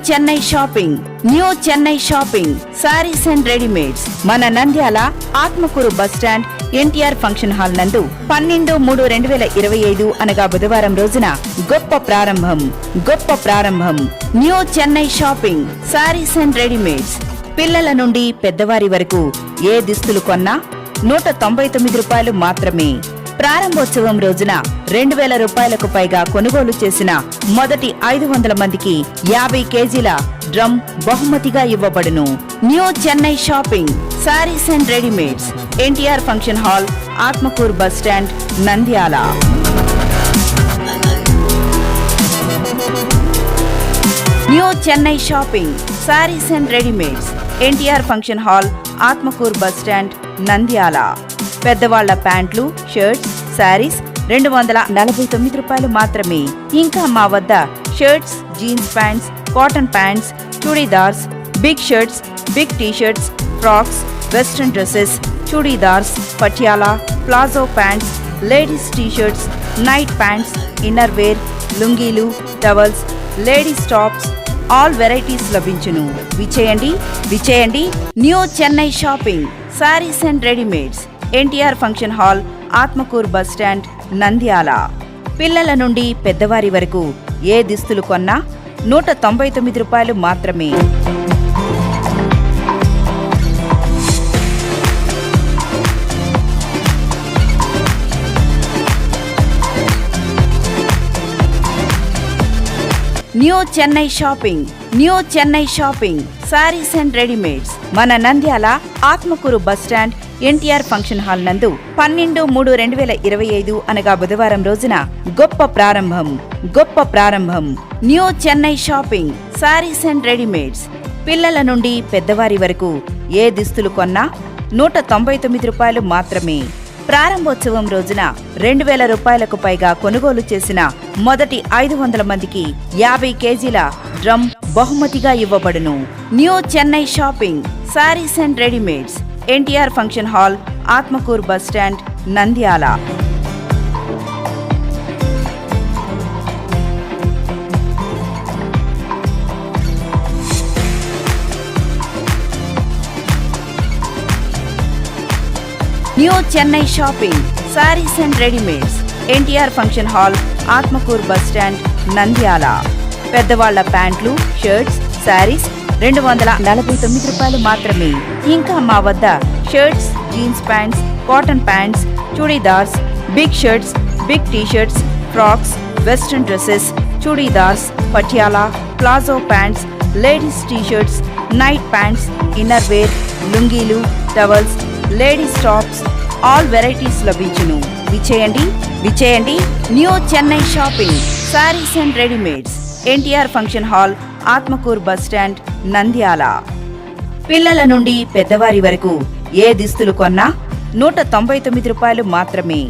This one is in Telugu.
New Chennai shopping sarees and readymades మన న్నంద్యాల Atmakur bus stand NTR function hall నందు 12/3/2025 అనగా బుధవారం రోజున గొప్ప ప్రారంభం new Chennai shopping sarees and readymades పిల్లల నుండి పెద్దవారి వరకు ఏ దుస్తులు కొన్నా 199 రూపాయలు మాత్రమే. ప్రారంభోత్సవం రోజున 2000 రూపాయలకు పైగా కొనుగోలు చేసిన మొదటి 500 మందికి 50 కేజీల డ్రమ్ బహుమతిగా ఇవ్వబడును. New Chennai shopping sarees and readymades NTR function hall, Atmakur bus stand, Nandyal. New Chennai shopping sarees and readymades NTR function hall, Atmakur bus stand, Nandyal. పెద్దవాళ్ల ప్యాంట్లు, షర్ట్స్, శారీస్ 249 రూపాయలు మాత్రమే. ఇంకా మా వద్ద shirts, jeans pants, cotton pants, chudidars, big shirts, big T-shirts, frocks, western dresses, chudidars, Patiala, palazzo pants, ladies T-shirts, night pants, inner wear, లుంగీలు, towels, ladies tops, all varieties లభించును. విచేయండి new Chennai shopping sarees and readymades NTR function hall, Atmakur bus stand, Nandyal. పిల్లల నుండి పెద్దవారి వరకు ఏ దుస్తులు కొన్నా 199 రూపాయలు మాత్రమే. New Chennai shopping sarees and readymades మన న్నంద్యాల Atmakur bus stand NTR function hall నందు 12/3/2025 అనగా బుధవారం రోజున గొప్ప ప్రారంభం new Chennai shopping sarees and readymades పిల్లల నుండి పెద్దవారి వరకు ఏ దుస్తులు కొన్నా 199 రూపాయలు మాత్రమే. ప్రారంభోత్సవం రోజున 2000 రూపాయలకు పైగా కొనుగోలు చేసిన మొదటి 500 మందికి 50 కేజీల డ్రమ్ బహుమతిగా ఇవ్వబడును. New Chennai shopping sarees and readymades NTR function hall, Atmakur bus stand, Nandyal. New Chennai shopping sarees and readymades NTR function hall, Atmakur bus stand, Nandyal. పెద్దవాళ్ల ప్యాంట్లు, షర్ట్స్, శారీస్ 249 రూపాయలు మాత్రమే. ఇంకా మా వద్ద shirts, jeans pants, cotton pants, chudidars, big shirts, big T-shirts, frocks, western dresses, chudidars, Patiala, palazzo pants, ladies T-shirts, night pants, inner wear, లుంగీలు, towels, ladies tops, all varieties లభించును. విచేయండి new Chennai shopping sarees and readymades NTR function hall, Atmakur bus stand, Nandyal. పిల్లల నుండి పెద్దవారి వరకు ఏ దుస్తులు కొన్నా 199 రూపాయలు మాత్రమే.